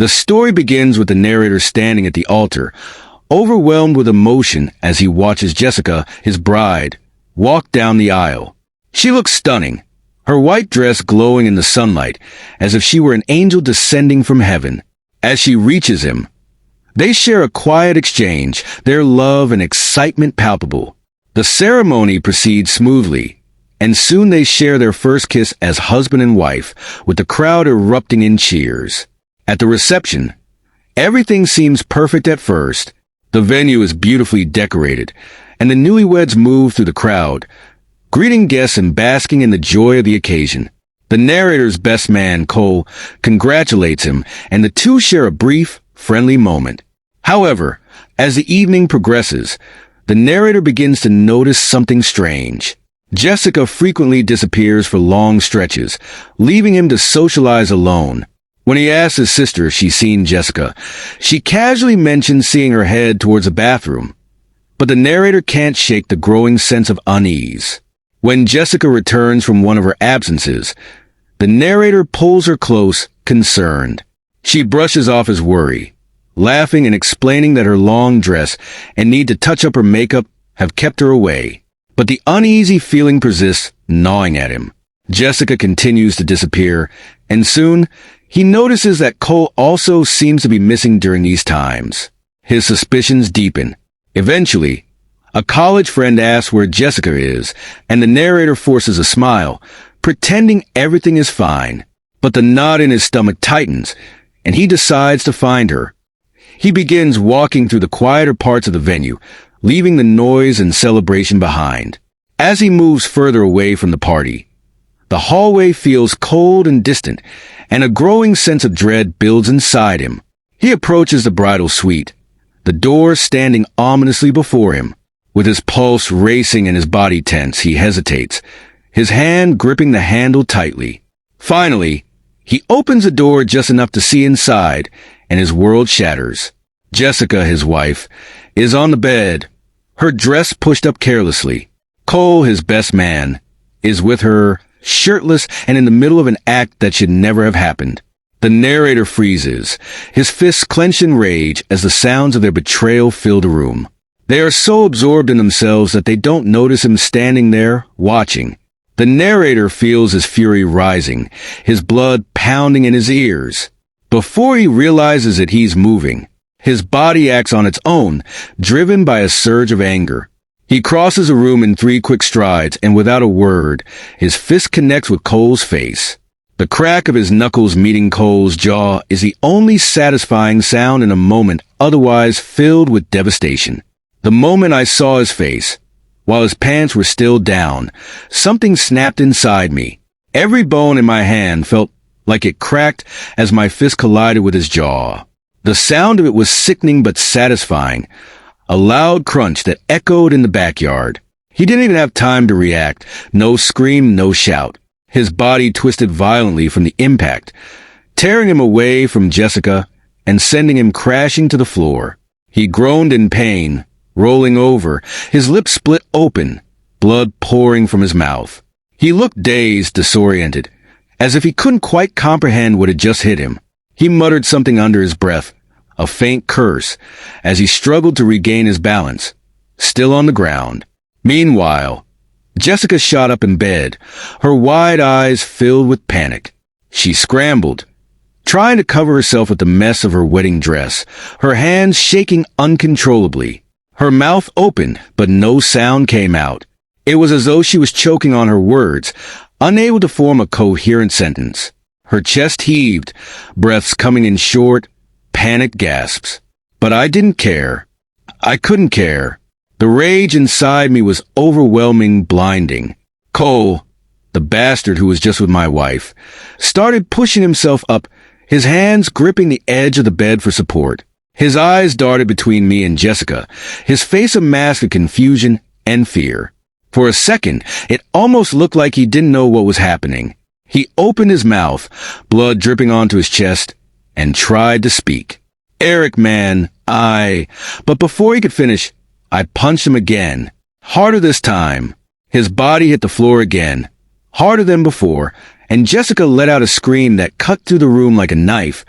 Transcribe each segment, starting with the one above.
The story begins with the narrator standing at the altar, overwhelmed with emotion as he watches Jessica, his bride, walk down the aisle. She looks stunning, her white dress glowing in the sunlight, as if she were an angel descending from heaven. As she reaches him, they share a quiet exchange, their love and excitement palpable. The ceremony proceeds smoothly, and soon they share their first kiss as husband and wife, with the crowd erupting in cheers. At the reception, everything seems perfect at first. The venue is beautifully decorated, and the newlyweds move through the crowd, greeting guests and basking in the joy of the occasion. The narrator's best man, Cole, congratulates him, and the two share a brief, friendly moment. However, as the evening progresses, the narrator begins to notice something strange. Jessica frequently disappears for long stretches, leaving him to socialize alone. When he asks his sister if she's seen Jessica, she casually mentions seeing her head towards the bathroom. But the narrator can't shake the growing sense of unease. When Jessica returns from one of her absences, the narrator pulls her close, concerned. She brushes off his worry, laughing and explaining that her long dress and need to touch up her makeup have kept her away. But the uneasy feeling persists, gnawing at him. Jessica continues to disappear, and soon he notices that Cole also seems to be missing during these times. His suspicions deepen. Eventually, a college friend asks where Jessica is, and the narrator forces a smile, pretending everything is fine. But the knot in his stomach tightens, and he decides to find her. He begins walking through the quieter parts of the venue, leaving the noise and celebration behind. As he moves further away from the party, the hallway feels cold and distant, and a growing sense of dread builds inside him. He approaches the bridal suite, the door standing ominously before him. With his pulse racing and his body tense, he hesitates, his hand gripping the handle tightly. Finally, he opens the door just enough to see inside, and his world shatters. Jessica, his wife, is on the bed, her dress pushed up carelessly. Cole, his best man, is with her, shirtless and in the middle of an act that should never have happened. The narrator freezes, his fists clenched in rage as the sounds of their betrayal fill the room. They are so absorbed in themselves that they don't notice him standing there, watching. The narrator feels his fury rising, his blood pounding in his ears. Before he realizes that he's moving, his body acts on its own, driven by a surge of anger. He crosses the room in 3 quick strides, and without a word, his fist connects with Cole's face. The crack of his knuckles meeting Cole's jaw is the only satisfying sound in a moment otherwise filled with devastation. The moment I saw his face, while his pants were still down, something snapped inside me. Every bone in my hand felt like it cracked as my fist collided with his jaw. The sound of it was sickening but satisfying, a loud crunch that echoed in the backyard. He didn't even have time to react. No scream, no shout. His body twisted violently from the impact, tearing him away from Jessica and sending him crashing to the floor. He groaned in pain, rolling over, his lips split open, blood pouring from his mouth. He looked dazed, disoriented, as if he couldn't quite comprehend what had just hit him. He muttered something under his breath, a faint curse, as he struggled to regain his balance, still on the ground. Meanwhile, Jessica shot up in bed, her wide eyes filled with panic. She scrambled, trying to cover herself with the mess of her wedding dress, her hands shaking uncontrollably. Her mouth opened, but no sound came out. It was as though she was choking on her words, unable to form a coherent sentence. Her chest heaved, breaths coming in short, panicked gasps. But I didn't care. I couldn't care. The rage inside me was overwhelming, blinding. Cole, the bastard who was just with my wife, started pushing himself up, his hands gripping the edge of the bed for support. His eyes darted between me and Jessica, his face a mask of confusion and fear. For a second, it almost looked like he didn't know what was happening. He opened his mouth, blood dripping onto his chest, and tried to speak. "Eric, man, But before he could finish, I punched him again. Harder this time. His body hit the floor again, harder than before, and Jessica let out a scream that cut through the room like a knife,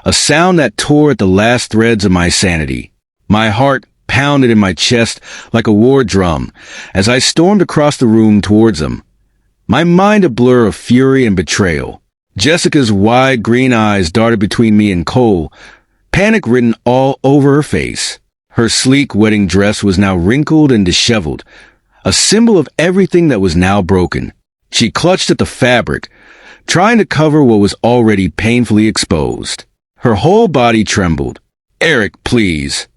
a sound that tore at the last threads of my sanity. My heart pounded in my chest like a war drum as I stormed across the room towards them, my mind a blur of fury and betrayal. Jessica's wide green eyes darted between me and Cole, panic written all over her face. Her sleek wedding dress was now wrinkled and disheveled, a symbol of everything that was now broken. She clutched at the fabric, trying to cover what was already painfully exposed. Her whole body trembled. "Eric, please."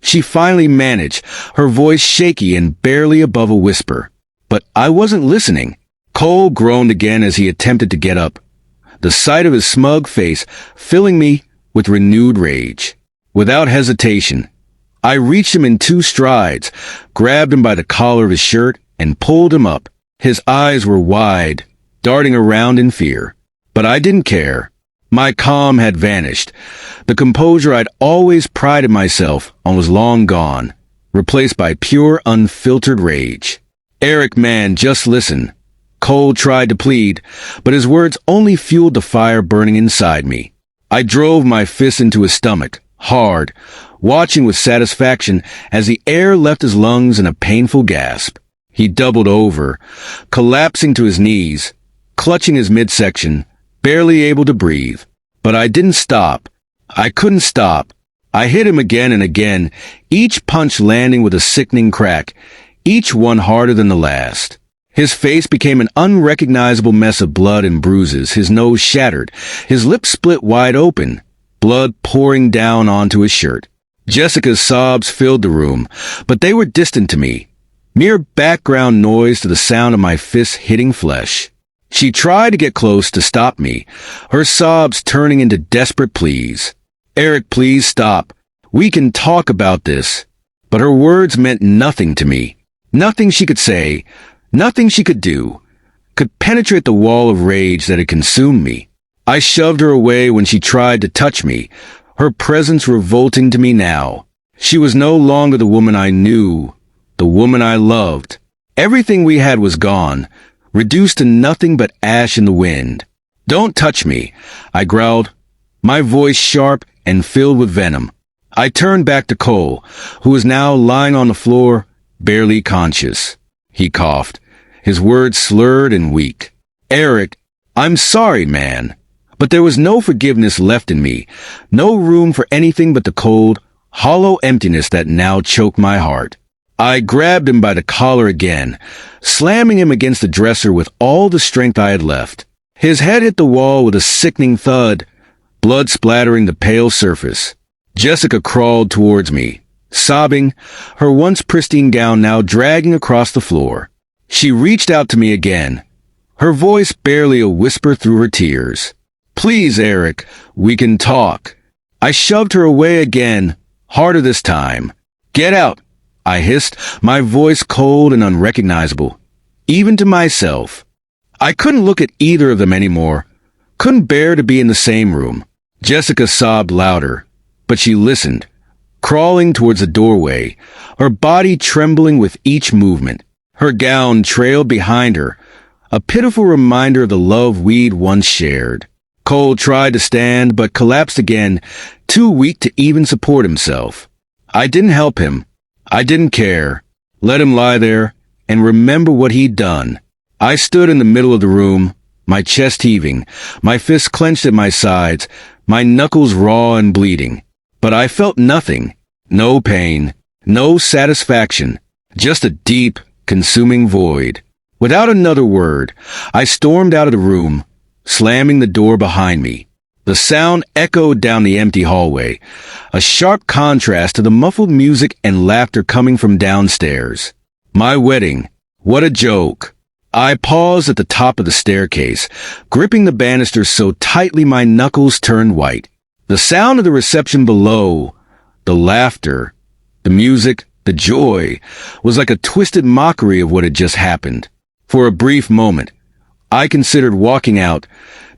She finally managed, her voice shaky and barely above a whisper. But I wasn't listening. Cole groaned again as he attempted to get up, the sight of his smug face filling me with renewed rage. Without hesitation, I reached him in 2 strides, grabbed him by the collar of his shirt, and pulled him up. His eyes were wide, darting around in fear. But I didn't care. My calm had vanished. The composure I'd always prided myself on was long gone, replaced by pure, unfiltered rage. "Eric, man, just listen." Cole tried to plead, but his words only fueled the fire burning inside me. I drove my fist into his stomach, hard, watching with satisfaction as the air left his lungs in a painful gasp. He doubled over, collapsing to his knees, clutching his midsection, barely able to breathe. But I didn't stop. I couldn't stop. I hit him again and again, each punch landing with a sickening crack, each one harder than the last. His face became an unrecognizable mess of blood and bruises, his nose shattered, his lips split wide open, blood pouring down onto his shirt. Jessica's sobs filled the room, but they were distant to me, mere background noise to the sound of my fists hitting flesh. She tried to get close to stop me, her sobs turning into desperate pleas. "Eric, please stop. We can talk about this." But her words meant nothing to me. Nothing she could say, nothing she could do, could penetrate the wall of rage that had consumed me. I shoved her away when she tried to touch me, her presence revolting to me now. She was no longer the woman I knew, the woman I loved. Everything we had was gone, reduced to nothing but ash in the wind. "Don't touch me," I growled, my voice sharp and filled with venom. I turned back to Cole, who was now lying on the floor, barely conscious. He coughed, his words slurred and weak. "Eric, I'm sorry, man." But there was no forgiveness left in me, no room for anything but the cold, hollow emptiness that now choked my heart. I grabbed him by the collar again, slamming him against the dresser with all the strength I had left. His head hit the wall with a sickening thud, blood splattering the pale surface. Jessica crawled towards me, sobbing, her once pristine gown now dragging across the floor. She reached out to me again, her voice barely a whisper through her tears. "Please, Eric, we can talk." I shoved her away again, harder this time. "Get out," I hissed, my voice cold and unrecognizable, even to myself. I couldn't look at either of them anymore, couldn't bear to be in the same room. Jessica sobbed louder, but she listened, crawling towards the doorway, her body trembling with each movement. Her gown trailed behind her, a pitiful reminder of the love we'd once shared. Cole tried to stand, but collapsed again, too weak to even support himself. I didn't help him. I didn't care. Let him lie there and remember what he'd done. I stood in the middle of the room, my chest heaving, my fists clenched at my sides, my knuckles raw and bleeding. But I felt nothing. No pain, no satisfaction, just a deep, consuming void. Without another word, I stormed out of the room, slamming the door behind me. The sound echoed down the empty hallway, a sharp contrast to the muffled music and laughter coming from downstairs. My wedding. What a joke. I paused at the top of the staircase, gripping the banisters so tightly my knuckles turned white. The sound of the reception below, the laughter, the music, the joy, was like a twisted mockery of what had just happened. For a brief moment, I considered walking out,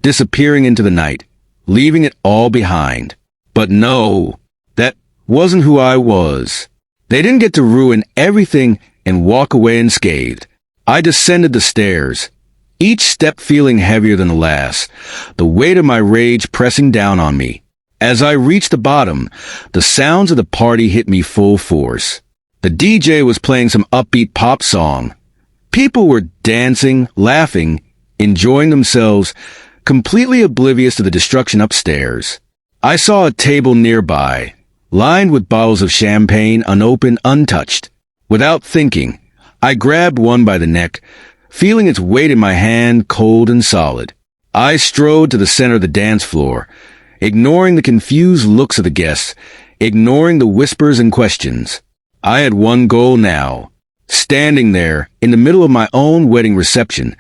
disappearing into the night, leaving it all behind. But no, that wasn't who I was. They didn't get to ruin everything and walk away unscathed. I descended the stairs, each step feeling heavier than the last, the weight of my rage pressing down on me. As I reached the bottom, the sounds of the party hit me full force. The DJ was playing some upbeat pop song. People were dancing, laughing, enjoying themselves, completely oblivious to the destruction upstairs. I saw a table nearby, lined with bottles of champagne, unopened, untouched. Without thinking, I grabbed one by the neck, feeling its weight in my hand, cold and solid. I strode to the center of the dance floor, ignoring the confused looks of the guests, ignoring the whispers and questions. I had one goal now. Standing there, in the middle of my own wedding reception,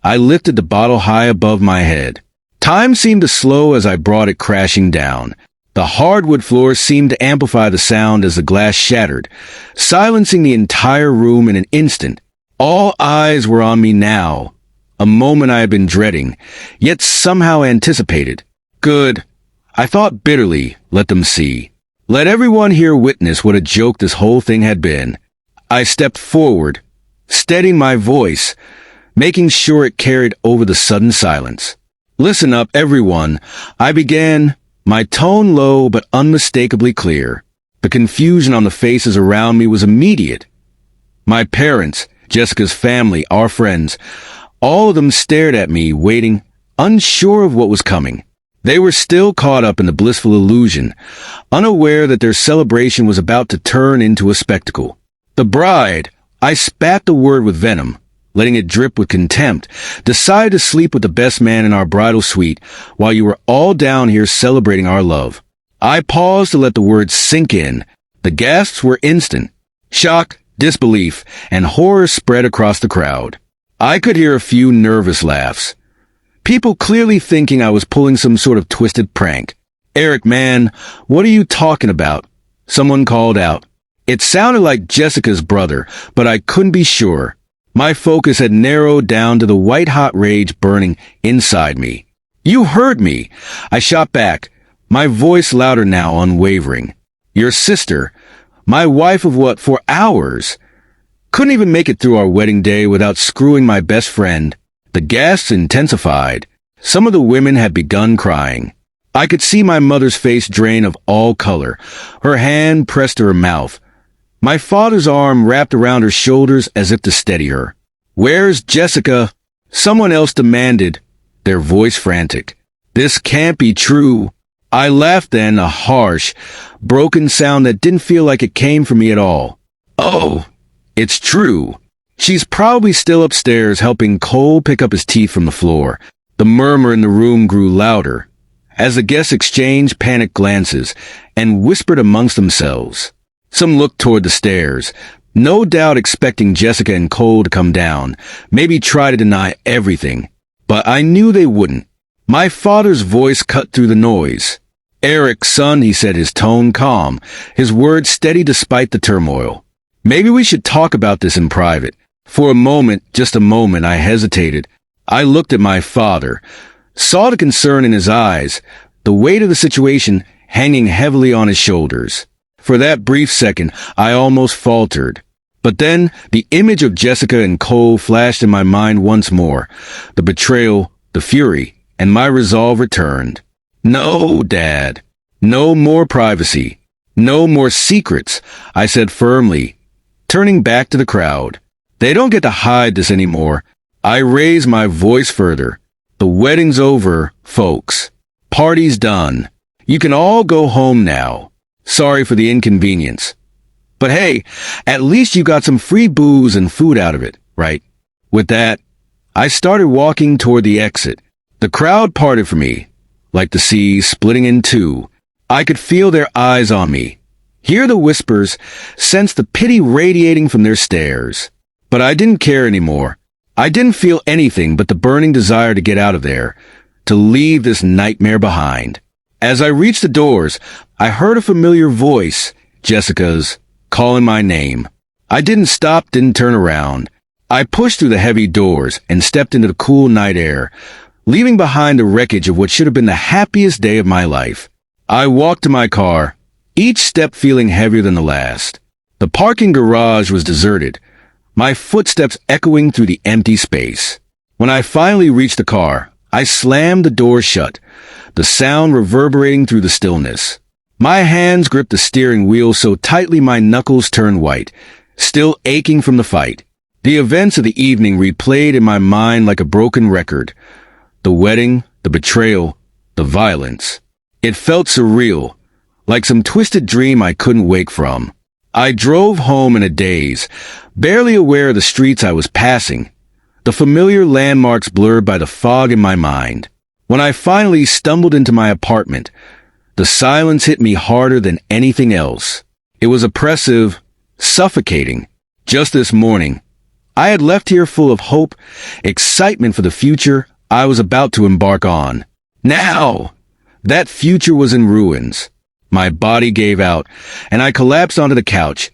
I lifted the bottle high above my head. Time seemed to slow as I brought it crashing down. The hardwood floor seemed to amplify the sound as the glass shattered, silencing the entire room in an instant. All eyes were on me now, a moment I had been dreading, yet somehow anticipated. Good. I thought bitterly, let them see. Let everyone here witness what a joke this whole thing had been. I stepped forward, steadying my voice, making sure it carried over the sudden silence. Listen up, everyone. I began, my tone low but unmistakably clear. The confusion on the faces around me was immediate. My parents, Jessica's family, our friends, all of them stared at me, waiting, unsure of what was coming. They were still caught up in the blissful illusion, unaware that their celebration was about to turn into a spectacle. The bride, I spat the word with venom, letting it drip with contempt, decided to sleep with the best man in our bridal suite while you were all down here celebrating our love. I paused to let the words sink in. The gasps were instant. Shock, disbelief, and horror spread across the crowd. I could hear a few nervous laughs. People clearly thinking I was pulling some sort of twisted prank. "Eric, man, what are you talking about?" Someone called out. It sounded like Jessica's brother, but I couldn't be sure. My focus had narrowed down to the white-hot rage burning inside me. "You heard me!" I shot back, my voice louder now, unwavering. "Your sister, my wife of what, for hours? Couldn't even make it through our wedding day without screwing my best friend." The gasps intensified. Some of the women had begun crying. I could see my mother's face drain of all color, her hand pressed to her mouth. My father's arm wrapped around her shoulders as if to steady her. "Where's Jessica?" someone else demanded, their voice frantic. "This can't be true." I laughed then, a harsh, broken sound that didn't feel like it came from me at all. "Oh, it's true. She's probably still upstairs helping Cole pick up his teeth from the floor." The murmur in the room grew louder, as the guests exchanged panicked glances and whispered amongst themselves. Some looked toward the stairs, no doubt expecting Jessica and Cole to come down, maybe try to deny everything. But I knew they wouldn't. My father's voice cut through the noise. "Eric, son," he said, his tone calm, his words steady despite the turmoil. "Maybe we should talk about this in private." For a moment, just a moment, I hesitated. I looked at my father, saw the concern in his eyes, the weight of the situation hanging heavily on his shoulders. For that brief second, I almost faltered. But then, the image of Jessica and Cole flashed in my mind once more. The betrayal, the fury, and my resolve returned. "No, Dad. No more privacy. No more secrets," I said firmly, turning back to the crowd. "They don't get to hide this anymore." I raised my voice further. "The wedding's over, folks. Party's done. You can all go home now. Sorry for the inconvenience. But hey, at least you got some free booze and food out of it, right?" With that, I started walking toward the exit. The crowd parted for me, like the sea splitting in two. I could feel their eyes on me, hear the whispers, sense the pity radiating from their stares. But I didn't care anymore. I didn't feel anything but the burning desire to get out of there, to leave this nightmare behind. As I reached the doors, I heard a familiar voice, Jessica's, calling my name. I didn't stop, didn't turn around. I pushed through the heavy doors and stepped into the cool night air, leaving behind the wreckage of what should have been the happiest day of my life. I walked to my car, each step feeling heavier than the last. The parking garage was deserted, my footsteps echoing through the empty space. When I finally reached the car, I slammed the door shut, the sound reverberating through the stillness. My hands gripped the steering wheel so tightly my knuckles turned white, still aching from the fight. The events of the evening replayed in my mind like a broken record. The wedding, the betrayal, the violence. It felt surreal, like some twisted dream I couldn't wake from. I drove home in a daze, barely aware of the streets I was passing, the familiar landmarks blurred by the fog in my mind. When I finally stumbled into my apartment, the silence hit me harder than anything else. It was oppressive, suffocating. Just this morning, I had left here full of hope, excitement for the future I was about to embark on. Now, that future was in ruins. My body gave out, and I collapsed onto the couch,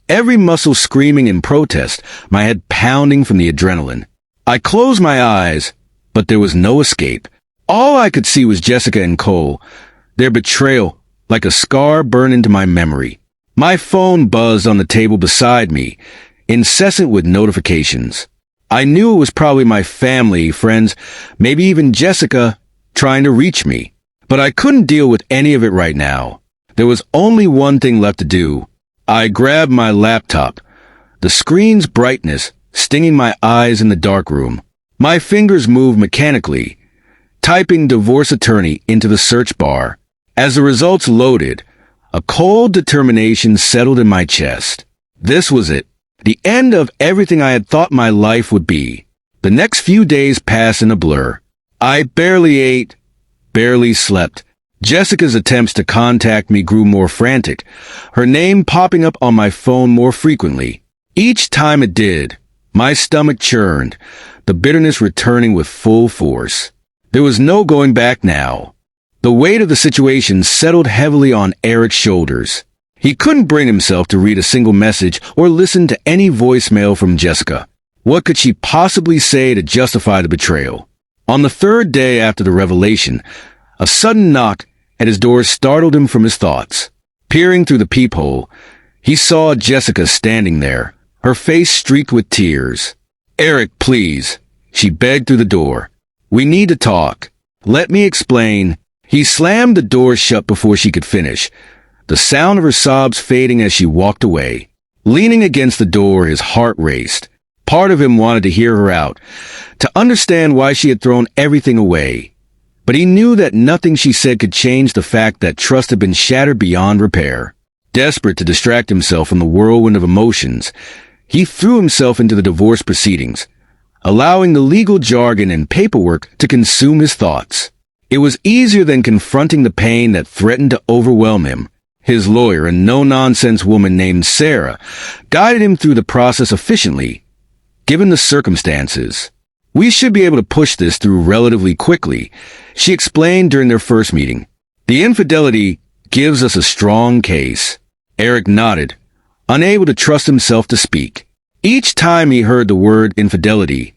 every muscle screaming in protest, my head pounding from the adrenaline. I closed my eyes, but there was no escape. All I could see was Jessica and Cole, their betrayal like a scar burned into my memory. My phone buzzed on the table beside me, incessant with notifications. I knew it was probably my family, friends, maybe even Jessica, trying to reach me. But I couldn't deal with any of it right now. There was only one thing left to do. I grabbed my laptop, the screen's brightness stinging my eyes in the dark room. My fingers moved mechanically, typing divorce attorney into the search bar. As the results loaded, a cold determination settled in my chest. This was it, the end of everything I had thought my life would be. The next few days passed in a blur. I barely ate, barely slept. Jessica's attempts to contact me grew more frantic, her name popping up on my phone more frequently. Each time it did, my stomach churned, the bitterness returning with full force. There was no going back now. The weight of the situation settled heavily on Eric's shoulders. He couldn't bring himself to read a single message or listen to any voicemail from Jessica. What could she possibly say to justify the betrayal? On the third day after the revelation, a sudden knock at his door startled him from his thoughts. Peering through the peephole, he saw Jessica standing there, her face streaked with tears. "Eric, please," she begged through the door. "We need to talk. Let me explain." He slammed the door shut before she could finish, the sound of her sobs fading as she walked away. Leaning against the door, his heart raced. Part of him wanted to hear her out, to understand why she had thrown everything away. But he knew that nothing she said could change the fact that trust had been shattered beyond repair. Desperate to distract himself from the whirlwind of emotions, he threw himself into the divorce proceedings, allowing the legal jargon and paperwork to consume his thoughts. It was easier than confronting the pain that threatened to overwhelm him. His lawyer, a no-nonsense woman named Sarah, guided him through the process efficiently, given the circumstances. "We should be able to push this through relatively quickly," she explained during their first meeting. "The infidelity gives us a strong case." Eric nodded, unable to trust himself to speak. Each time he heard the word infidelity,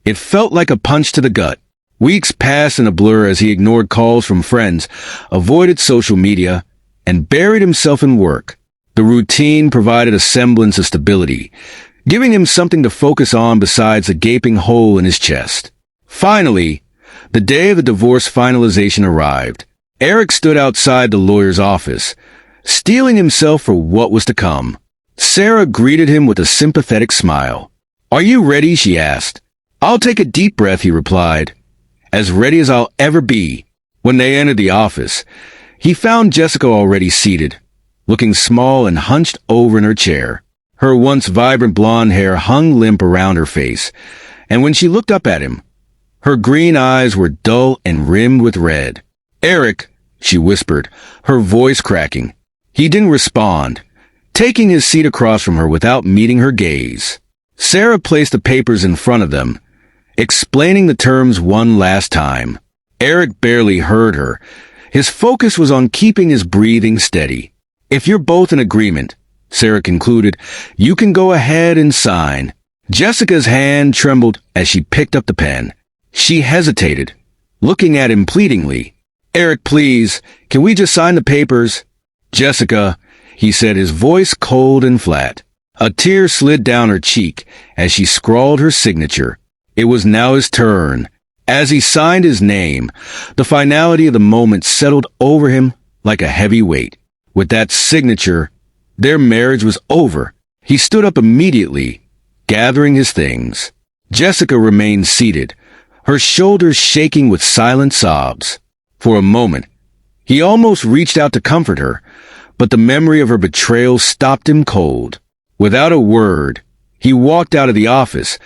it felt like a punch to the gut. Weeks passed in a blur as he ignored calls from friends, avoided social media, and buried himself in work. The routine provided a semblance of stability, giving him something to focus on besides the gaping hole in his chest. Finally, the day of the divorce finalization arrived. Eric stood outside the lawyer's office, steeling himself for what was to come. Sarah greeted him with a sympathetic smile. "Are you ready?" she asked. "I'll take a deep breath," he replied. "As ready as I'll ever be." When they entered the office, he found Jessica already seated, looking small and hunched over in her chair. Her once vibrant blonde hair hung limp around her face, and when she looked up at him, her green eyes were dull and rimmed with red. "Eric," she whispered, her voice cracking. He didn't respond, taking his seat across from her without meeting her gaze. Sarah placed the papers in front of them, explaining the terms one last time. Eric barely heard her. His focus was on keeping his breathing steady. "If you're both in agreement," Sarah concluded, "you can go ahead and sign." Jessica's hand trembled as she picked up the pen. She hesitated, looking at him pleadingly. "Eric, please, can we just sign the papers?" "Jessica," he said, his voice cold and flat. A tear slid down her cheek as she scrawled her signature. It was now his turn. As he signed his name, the finality of the moment settled over him like a heavy weight. With that signature, their marriage was over. He stood up immediately, gathering his things. Jessica remained seated, her shoulders shaking with silent sobs. For a moment, he almost reached out to comfort her, but the memory of her betrayal stopped him cold. Without a word, he walked out of the office,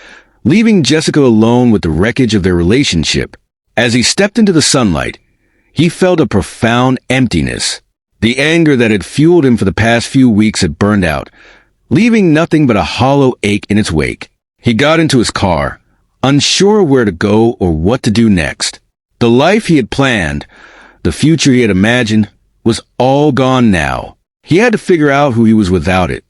leaving Jessica alone with the wreckage of their relationship. As he stepped into the sunlight, he felt a profound emptiness. The anger that had fueled him for the past few weeks had burned out, leaving nothing but a hollow ache in its wake. He got into his car, unsure where to go or what to do next. The life he had planned, the future he had imagined, was all gone now. He had to figure out who he was without it.